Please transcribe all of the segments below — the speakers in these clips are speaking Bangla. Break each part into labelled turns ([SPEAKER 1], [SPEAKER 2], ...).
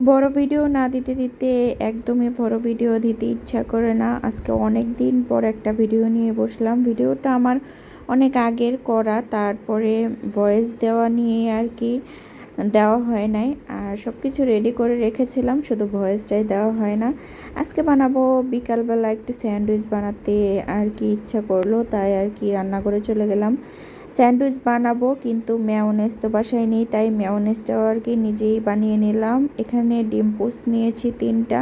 [SPEAKER 1] বড় ভিডিও না দিতে দিতে একদমই বড় ভিডিও দিতে ইচ্ছা করে না। আজকে অনেক দিন পর একটা ভিডিও নিয়ে বসলাম। ভিডিওটা আমার অনেক আগের করা, তারপরে ভয়েস দেওয়া নিয়ে আর কি দেওয়া হয় নাই। আর সব কিছু রেডি করে রেখেছিলাম, শুধু ভয়েসটাই দেওয়া হয় না। আজকে বানাবো, বিকালবেলা একটু স্যান্ডউইচ বানাতে আর কি ইচ্ছা করলো, তাই আর কি রান্না করে চলে গেলাম। স্যান্ডউইচ বানাবো, কিন্তু মেয়োনেজ তো বাসায় নেই, তাই মেয়োনেজটাও আর কি নিজেই বানিয়ে নিলাম। এখানে ডিম পোস্ট নিয়েছি 3টা।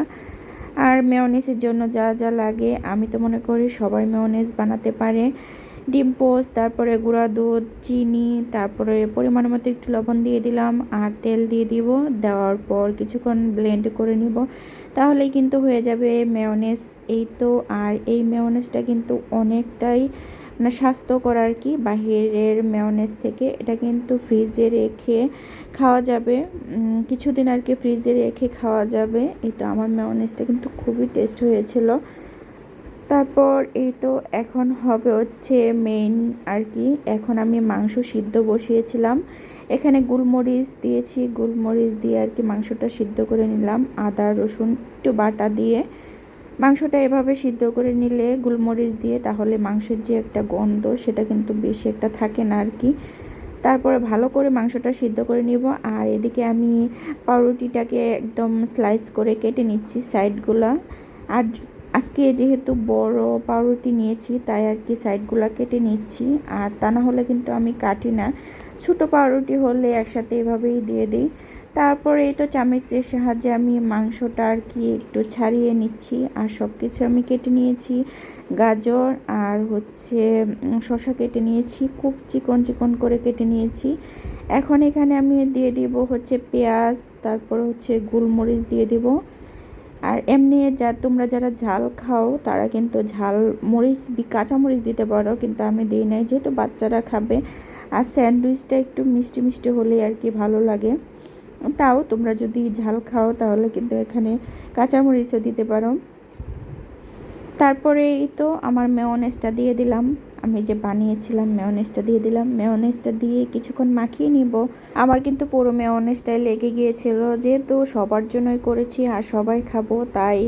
[SPEAKER 1] আর মেয়োনেজের জন্য যা যা লাগে আমি তো মনে করি সবাই মেয়োনেজ বানাতে পারে। ডিম পোস্ট, তারপরে গুঁড়া দুধ, চিনি, তারপরে পরিমাণ মতো একটু লবণ দিয়ে দিলাম আর তেল দিয়ে দিব। দেওয়ার পর কিছুক্ষণ ব্লেন্ড করে নিব, তাহলেই কিন্তু হয়ে যাবে মেয়োনেজ। এই তো। আর এই মেয়োনেজটা কিন্তু অনেকটাই মানে স্বাস্থ্যকর আর কি, বাহিরের মেয়োনেজ থেকে। এটা কিন্তু ফ্রিজে রেখে খাওয়া যাবে, কিছুদিন আর কি ফ্রিজে রেখে খাওয়া যাবে। এটা আমার মেয়োনেজটা কিন্তু খুবই টেস্ট হয়েছিল। তারপর এই তো এখন হবে হচ্ছে মেইন আর কি। এখন আমি মাংস সিদ্ধ বসিয়েছিলাম, এখানে গোলমরিচ দিয়েছি, গোলমরিচ দিয়ে আর কি মাংসটা সিদ্ধ করে নিলাম। আদা রসুন একটু বাটা দিয়ে মাংসটা এভাবে সিদ্ধ করে নিলে গোলমরিচ দিয়ে, তাহলে মাংসের যে একটা গন্ধ সেটা কিন্তু বেশি একটা থাকে না আর কি। তারপরে ভালো করে মাংসটা সিদ্ধ করে নিব। আর এদিকে আমি পাউরুটিটাকে একদম স্লাইস করে কেটে নিচ্ছি সাইডগুলা। আর আজকে যেহেতু বড় পাউরুটি নিয়েছি, তাই আর কি সাইডগুলা কেটে নিচ্ছি। আর তা না হলে কিন্তু আমি কাটি না, ছোটো পাউরুটি হলে একসাথে এভাবেই দিয়ে দিই। তারপরে এই তো চামচের সাহায্যে আমি মাংসটা আর কি একটু ছাড়িয়ে নিচ্ছি। আর সব কিছু আমি কেটে নিয়েছি, গাজর আর হচ্ছে শসা কেটে নিয়েছি, খুব চিকন চিকন করে কেটে নিয়েছি। এখন এখানে আমি দিয়ে দিব হচ্ছে পেঁয়াজ, তারপর হচ্ছে গোলমরিচ দিয়ে দিব। আর এমনি তোমরা যারা ঝাল খাও তারা কিন্তু ঝাল মরিচ কাঁচা মরিচ দিতে পারো, কিন্তু আমি দিই নাই যেহেতু বাচ্চারা খাবে। আর স্যান্ডউইচটা একটু মিষ্টি মিষ্টি হলে আর কি ভালো লাগে। তাও তোমরা যদি ঝাল খাও তাহলে কিন্তু এখানে কাঁচামরিচও দিতে পারো। তারপরে এই তো আমার মেয়োনেজটা দিয়ে দিলাম, আমি যে বানিয়েছিলাম মেয়োনেজটা দিয়ে দিলাম। মেয়োনেজটা দিয়ে কিছুক্ষণ মাখিয়ে নিব। আমার কিন্তু পুরো মেয়োনেজটাই লেগে গিয়েছিল, যেহেতু সবার জন্যই করেছি আর সবাই খাবো, তাই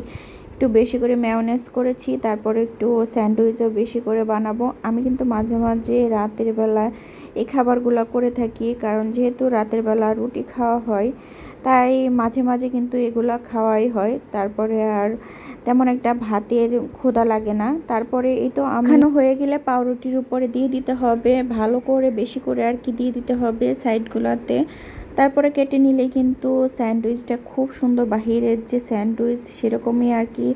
[SPEAKER 1] একটু বেশি করে মেয়োনেজ করেছি। তারপরে একটু স্যান্ডউইচও বেশি করে বানাবো। আমি কিন্তু মাঝে মাঝে রাতের বেলা এই খাবারগুলো করে থাকি, কারণ যেহেতু রাতের বেলা রুটি খাওয়া হয়, তাই মাঝে মাঝে কিন্তু এগুলা খাওয়াই হয়। তারপরে আর তেমন একটা ভাতের ক্ষুধা লাগে না। তারপরে এই তো মাখানো হয়ে গেলে পাউরুটির উপরে দিয়ে দিতে হবে, ভালো করে বেশি করে আর কি দিয়ে দিতে হবে সাইডগুলোতে। তারপরে কেটে নিলেই কিন্তু স্যান্ডউইচটা খুব সুন্দর, বাহিরের যে স্যান্ডউইচ সেরকমই আর কি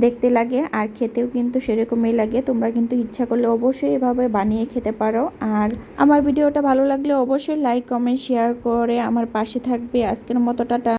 [SPEAKER 1] দেখতে লাগে, আর খেতেও কিন্তু সেরকমই লাগে। তোমরা কিন্তু ইচ্ছা করলে অবশ্যই এভাবে বানিয়ে খেতে পারো। আর আমার ভিডিওটা ভালো লাগলে অবশ্যই লাইক কমেন্ট শেয়ার করে আমার পাশে থাকবে। আজকের মতো টাটা।